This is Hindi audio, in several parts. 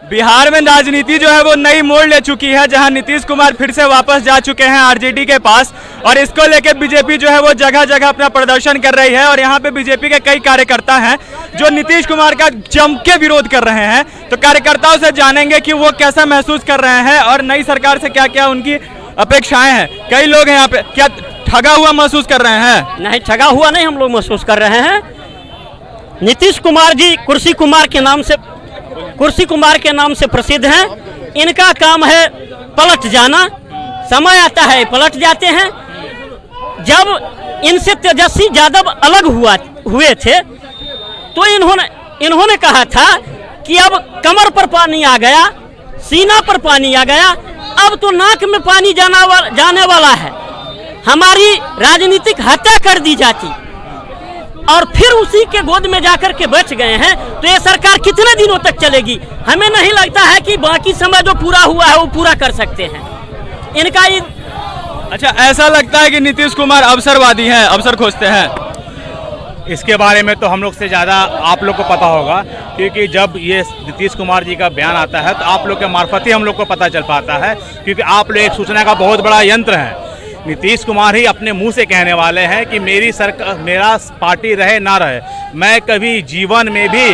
बिहार में राजनीति जो है वो नई मोड़ ले चुकी है, जहां नीतीश कुमार फिर से वापस जा चुके हैं आरजेडी के पास और इसको लेकर बीजेपी जो है वो जगह जगह अपना प्रदर्शन कर रही है। और यहां पे बीजेपी के कई कार्यकर्ता हैं जो नीतीश कुमार का जम के विरोध कर रहे हैं। तो कार्यकर्ताओं से जानेंगे कि वो कैसा महसूस कर रहे हैं और नई सरकार से क्या क्या उनकी अपेक्षाएं हैं। कई लोग हैं यहाँ पे, क्या ठगा हुआ महसूस कर रहे हैं? नहीं, ठगा हुआ नहीं हम लोग महसूस कर रहे हैं। नीतीश कुमार जी कुर्सी कुमार के नाम से प्रसिद्ध हैं। इनका काम है पलट जाना, समय आता है पलट जाते हैं। जब इनसे तेजस्वी यादव अलग हुए थे तो इन्होंने कहा था कि अब कमर पर पानी आ गया, सीना पर पानी आ गया, अब तो नाक में पानी जाने वाला है, हमारी राजनीतिक हत्या कर दी जाती। और फिर उसी के गोद में जाकर के बच गए हैं। तो ये सरकार कितने दिनों तक चलेगी? हमें नहीं लगता है कि बाकी समय जो पूरा हुआ है वो पूरा कर सकते हैं। इनका अच्छा, ऐसा लगता है कि नीतीश कुमार अवसरवादी हैं, अवसर खोजते हैं। इसके बारे में तो हम लोग से ज़्यादा आप लोग को पता होगा, क्योंकि जब ये नीतीश कुमार जी का बयान आता है तो आप लोग के मार्फत ही हम लोग को पता चल पाता है, क्योंकि आप लोग एक सूचना का बहुत बड़ा यंत्र है। नीतीश कुमार ही अपने मुंह से कहने वाले हैं कि मेरी सरकार, मेरा पार्टी रहे ना रहे, मैं कभी जीवन में भी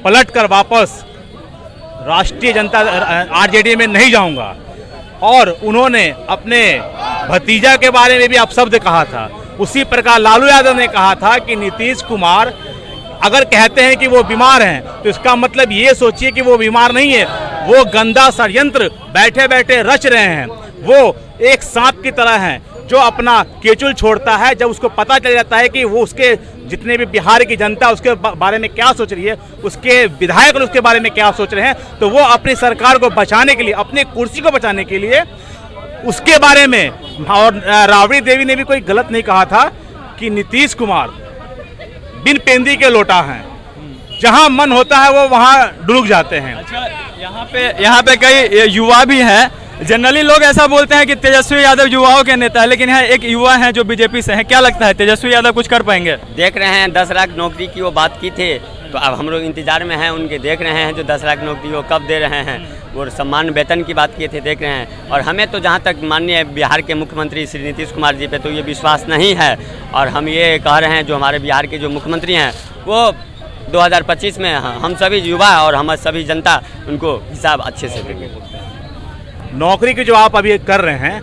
पलट कर वापस राष्ट्रीय जनता आरजेडी में नहीं जाऊंगा। और उन्होंने अपने भतीजा के बारे में भी अपशब्द कहा था। उसी प्रकार लालू यादव ने कहा था कि नीतीश कुमार अगर कहते हैं कि वो बीमार हैं तो इसका मतलब ये सोचिए कि वो बीमार नहीं है, वो गंदा षड्यंत्र बैठे बैठे रच रहे हैं। वो एक सांप की तरह हैं जो अपना केचुल छोड़ता है। जब उसको पता चल जाता है कि वो उसके जितने भी बिहार की जनता उसके बारे में क्या सोच रही है, उसके विधायक उसके बारे में क्या सोच रहे हैं, तो वो अपनी सरकार को बचाने के लिए, अपनी कुर्सी को बचाने के लिए उसके बारे में। और राबड़ी देवी ने भी कोई गलत नहीं कहा था कि नीतीश कुमार बिन पेंदी के लोटा हैं, जहां मन होता है वो वहां डूब जाते हैं। अच्छा, यहाँ पे कई युवा भी हैं। जनरली लोग ऐसा बोलते हैं कि तेजस्वी यादव युवाओं के नेता है, लेकिन यहाँ एक युवा हैं जो बीजेपी से हैं। क्या लगता है तेजस्वी यादव कुछ कर पाएंगे? देख रहे हैं 10 लाख नौकरी की वो बात की थे, तो अब हम लोग इंतजार में हैं उनके। देख रहे हैं जो 10 लाख नौकरी वो कब दे रहे हैं, और सम्मान वेतन की बात किए थे, देख रहे हैं। और हमें तो जहाँ तक माननीय बिहार के मुख्यमंत्री श्री नीतीश कुमार जी पे तो ये विश्वास नहीं है। और हम ये कह रहे हैं जो हमारे बिहार के जो मुख्यमंत्री हैं वो 2025 में हम सभी युवा और हम सभी जनता उनको हिसाब अच्छे से देंगे। नौकरी की जो आप अभी कर रहे हैं,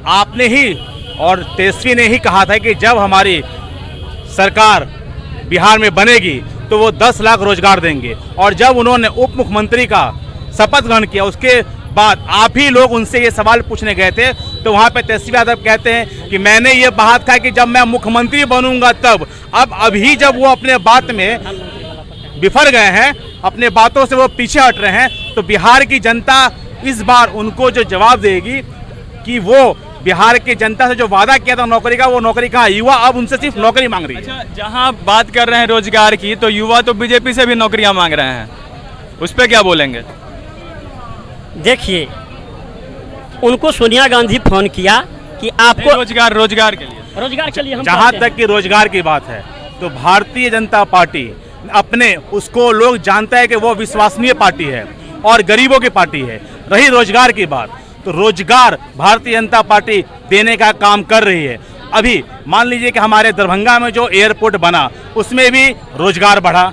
आपने ही और तेजस्वी ने ही कहा था कि जब हमारी सरकार बिहार में बनेगी तो वो 10 लाख रोजगार देंगे। और जब उन्होंने उप मुख्यमंत्री का शपथ ग्रहण किया उसके बाद आप ही लोग उनसे ये सवाल पूछने गए थे, तो वहाँ पे तेजस्वी यादव कहते हैं कि मैंने ये बात कहा कि जब मैं मुख्यमंत्री बनूंगा तब। अब अभी जब वो अपने बात में बिफर गए हैं, अपने बातों से वो पीछे हट रहे हैं, तो बिहार की जनता इस बार उनको जो जवाब देगी कि वो बिहार की जनता से जो वादा किया था नौकरी का, वो नौकरी कहाँ? युवा अब उनसे सिर्फ नौकरी मांग रही है। अच्छा, जहाँ बात कर रहे हैं रोजगार की, तो युवा तो बीजेपी से भी नौकरियां मांग रहे हैं, उस पर क्या बोलेंगे? देखिए, उनको सोनिया गांधी फोन किया कि आपको रोजगार के लिए हम जहाँ तक कि रोजगार की बात है तो भारतीय जनता पार्टी अपने उसको लोग जानता है कि वो विश्वसनीय पार्टी है और गरीबों की पार्टी है। रही रोजगार की बात, तो रोजगार भारतीय जनता पार्टी देने का काम कर रही है। अभी मान लीजिए कि हमारे दरभंगा में जो एयरपोर्ट बना उसमें भी रोजगार बढ़ा,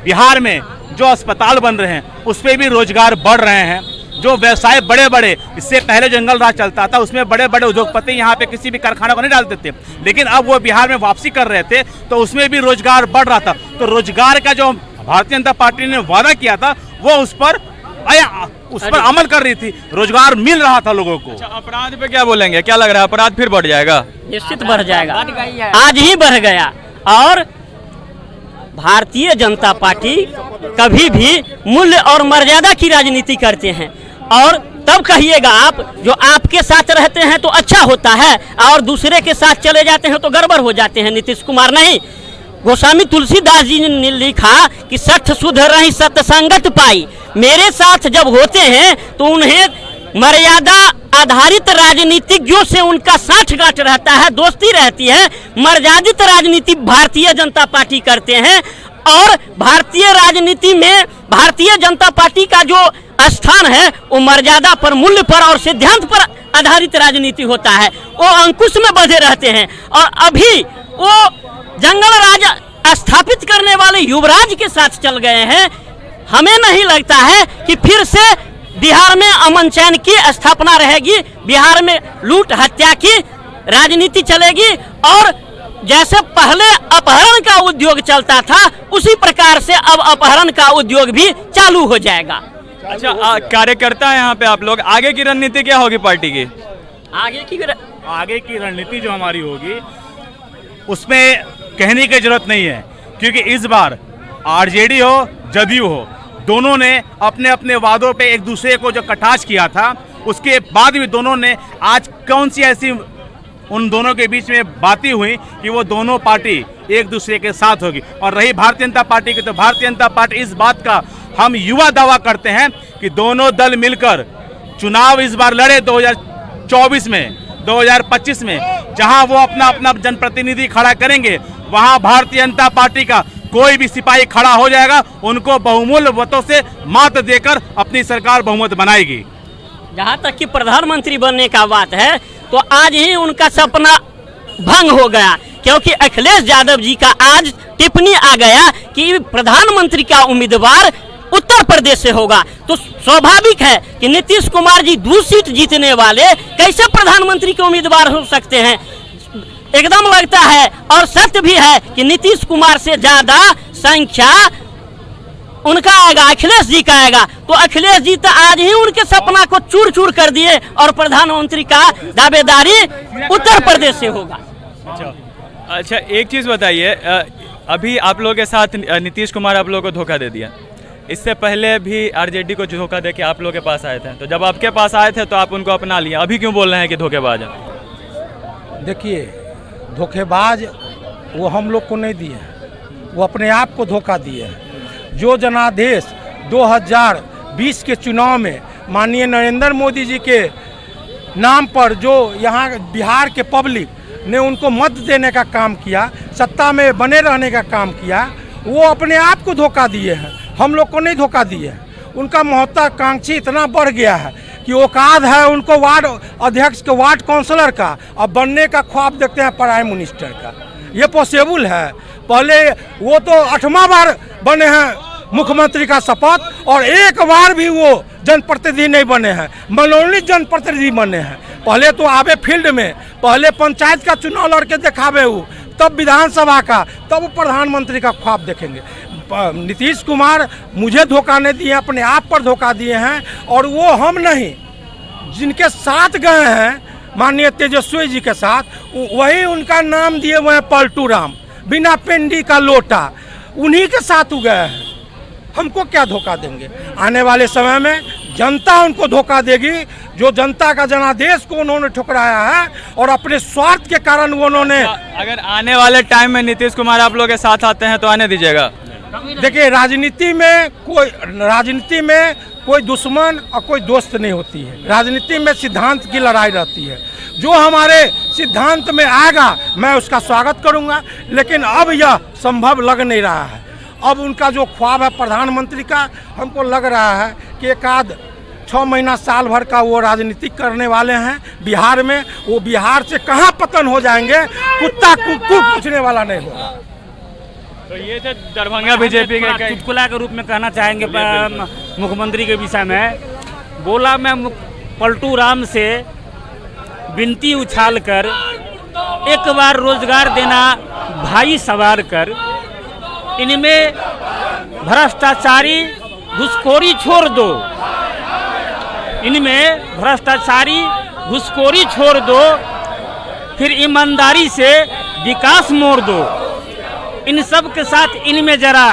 बिहार में जो अस्पताल बन रहे हैं उसमें भी रोजगार बढ़ रहे हैं। जो व्यवसाय बड़े बड़े, इससे पहले जंगल राज चलता था उसमें बड़े बड़े उद्योगपति यहाँ पे किसी भी कारखाना को नहीं डालते थे, लेकिन अब वो बिहार में वापसी कर रहे थे तो उसमें भी रोजगार बढ़ रहा था। तो रोजगार का जो भारतीय जनता पार्टी ने वादा किया था वो उस पर अमल कर रही थी, रोजगार मिल रहा था लोगों को। अच्छा, अपराध पे क्या बोलेंगे? क्या लग रहा है अपराध फिर बढ़ जाएगा? निश्चित बढ़ जाएगा, आज ही बढ़ गया। और भारतीय जनता पार्टी कभी भी मूल्य और मर्यादा की राजनीति करते हैं। और तब कहिएगा आप, जो आपके साथ रहते हैं तो अच्छा होता है और दूसरे के साथ चले जाते हैं तो गड़बड़ हो जाते हैं। नीतीश कुमार नहीं, गोस्वामी तुलसीदास जी ने लिखा कि सठ सुध रही सत्संगत पाई। मेरे साथ जब होते हैं तो उन्हें मर्यादा आधारित राजनीतिज्ञों से उनका साठगांठ रहता है, दोस्ती रहती है। मर्यादित राजनीति भारतीय जनता पार्टी करते हैं और भारतीय राजनीति में भारतीय जनता पार्टी का जो स्थान है वो मर्यादा पर, मूल्य पर और सिद्धांत पर आधारित राजनीति होता है। वो अंकुश में बंधे रहते हैं और अभी वो जंगल राज स्थापित करने वाले युवराज के साथ चल गए हैं। हमें नहीं लगता है कि फिर से बिहार में अमन चैन की स्थापना रहेगी, बिहार में लूट हत्या की राजनीति चलेगी और जैसे पहले अपहरण का उद्योग चलता था उसी प्रकार से अब अपहरण का उद्योग भी चालू हो जाएगा। अच्छा, कार्यकर्ता है यहाँ पे आप लोग, आगे की रणनीति क्या होगी पार्टी की? आगे की रणनीति जो हमारी होगी उसमें कहने की जरूरत नहीं है, क्योंकि इस बार आरजेडी हो जदयू हो, दोनों ने अपने अपने वादों पे एक दूसरे को जो कटाक्ष किया था, उसके बाद भी दोनों ने आज कौन सी ऐसी उन दोनों के बीच में बातें हुई कि वो दोनों पार्टी एक दूसरे के साथ होगी। और रही भारतीय जनता पार्टी की, तो भारतीय जनता पार्टी इस बात का हम युवा दावा करते हैं कि दोनों दल मिलकर चुनाव इस बार लड़े 2024 में, 2025 में, जहां वो अपना अपना जनप्रतिनिधि खड़ा करेंगे, वहां भारतीय जनता पार्टी का कोई भी सिपाही खड़ा हो जाएगा, उनको बहुमूल्य वोटों से मात देकर अपनी सरकार बहुमत बनाएगी। जहाँ तक कि प्रधानमंत्री बनने का बात है तो आज ही उनका सपना भंग हो गया, क्योंकि अखिलेश यादव जी का आज टिप्पणी आ गया कि प्रधानमंत्री का उम्मीदवार उत्तर प्रदेश से होगा। तो स्वाभाविक है कि नीतीश कुमार जी 2 सीट जीतने वाले कैसे प्रधानमंत्री के उम्मीदवार हो सकते हैं। एकदम लगता है और सत्य भी है कि नीतीश कुमार से ज्यादा संख्या उनका आएगा, अखिलेश जी का आएगा। तो अखिलेश जी तो आज ही उनके सपना को चूर चूर कर दिए और प्रधानमंत्री का दावेदारी उत्तर प्रदेश से होगा। अच्छा, एक चीज़ बताइए, अभी आप लोगों के साथ नीतीश कुमार आप लोगों को धोखा दे दिया, इससे पहले भी आरजेडी को धोखा दे के आप लोगों के पास आए थे, तो जब आपके पास आए थे तो आप उनको अपना लिया, अभी क्यों बोल रहे हैं कि धोखेबाज है? देखिए, धोखेबाज वो हम लोग को नहीं दिए, वो अपने आप को धोखा दिए हैं। जो जनादेश 2020 के चुनाव में माननीय नरेंद्र मोदी जी के नाम पर जो यहाँ बिहार के पब्लिक ने उनको मत देने का काम किया, सत्ता में बने रहने का काम किया, वो अपने आप को धोखा दिए हैं, हम लोग को नहीं धोखा दिए हैं। उनका महत्वाकांक्षी इतना बढ़ गया है कि औकात है उनको वार्ड अध्यक्ष के, वार्ड काउंसलर का, अब बनने का ख्वाब देखते हैं प्राइम मिनिस्टर का। ये पॉसिबल है? पहले वो तो 8वां बार बने हैं मुख्यमंत्री का शपथ और एक बार भी वो जनप्रतिनिधि नहीं बने हैं, मनोनीत जनप्रतिनिधि बने हैं। पहले तो आवे फील्ड में, पहले पंचायत का चुनाव लड़के दिखावे वो, तब विधानसभा का, तब वो प्रधानमंत्री का ख्वाब देखेंगे। नीतीश कुमार मुझे धोखा नहीं दिए, अपने आप पर धोखा दिए हैं। और वो हम नहीं, जिनके साथ गए हैं माननीय तेजस्वी जी के साथ, वही उनका नाम दिए हुए हैं पलटू राम, बिना पेंडी का लोटा, उन्हीं के साथ गए हैं। हमको क्या धोखा देंगे? आने वाले समय में जनता उनको धोखा देगी, जो जनता का जनादेश को उन्होंने ठुकराया है और अपने स्वार्थ के कारण वो उन्होंने। अगर आने वाले टाइम में नीतीश कुमार आप लोगों के साथ आते हैं तो आने दीजिएगा? देखिए, राजनीति में कोई दुश्मन और कोई दोस्त नहीं होती है। राजनीति में सिद्धांत की लड़ाई रहती है। जो हमारे सिद्धांत में आएगा मैं उसका स्वागत करूंगा, लेकिन अब यह संभव लग नहीं रहा है। अब उनका जो ख्वाब है प्रधानमंत्री का, हमको लग रहा है कि एक आध 6 महीना साल भर का वो राजनीति करने वाले हैं बिहार में। वो बिहार से कहाँ पतन हो जाएंगे, कुत्ता कुकुर पूछने वाला नहीं होगा। तो ये थे दरभंगा बीजेपी के चुटकुला के रूप में कहना चाहेंगे मुख्यमंत्री के विषय में। बोला मैं पलटू राम से विनती उछाल कर, एक बार रोजगार देना भाई सवार कर, इनमें भ्रष्टाचारी घुसखोरी छोड़ दो, इनमें भ्रष्टाचारी घुसखोरी छोड़ दो, फिर ईमानदारी से विकास मोड़ दो। इन सब के साथ इनमें जरा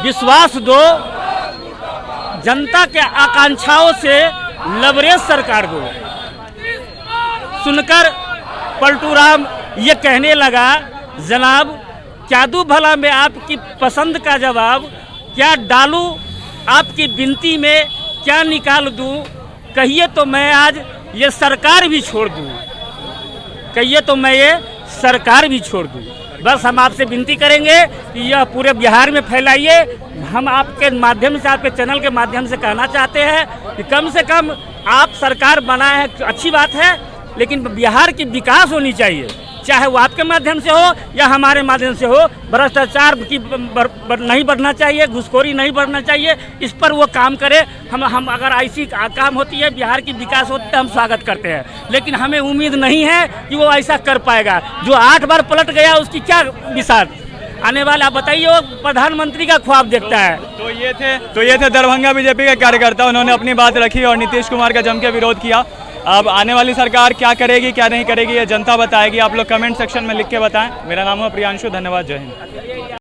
विश्वास दो, जनता के आकांक्षाओं से लबरेज सरकार दो। सुनकर पलटू राम ये कहने लगा, जनाब क्या दूं भला मैं आपकी पसंद का जवाब, क्या डालूं आपकी विनती में, क्या निकाल दूं, कहिए तो मैं आज ये सरकार भी छोड़ दूं, कहिए तो मैं ये सरकार भी छोड़ दूं। बस हम आपसे विनती करेंगे कि यह पूरे बिहार में फैलाइए। हम आपके माध्यम से, आपके चैनल के माध्यम से कहना चाहते हैं कि कम से कम आप सरकार बनाए हैं, अच्छी बात है, लेकिन बिहार की विकास होनी चाहिए, चाहे वो आपके माध्यम से हो या हमारे माध्यम से हो। भ्रष्टाचार की नहीं बढ़ना चाहिए, घुसखोरी नहीं बढ़ना चाहिए, इस पर वो काम करे। हम अगर ऐसी काम होती है, बिहार की विकास होती है, हम स्वागत करते हैं, लेकिन हमें उम्मीद नहीं है कि वो ऐसा कर पाएगा। जो 8 बार पलट गया उसकी क्या विसात आने वाला, आप बताइए, वो प्रधानमंत्री का ख्वाब देखता है। तो ये थे दरभंगा बीजेपी के कार्यकर्ता, उन्होंने अपनी बात रखी और नीतीश कुमार का जम के विरोध किया। अब आने वाली सरकार क्या करेगी क्या नहीं करेगी ये जनता बताएगी। आप लोग कमेंट सेक्शन में लिख के बताएं। मेरा नाम है प्रियांशु, धन्यवाद, जय हिंद।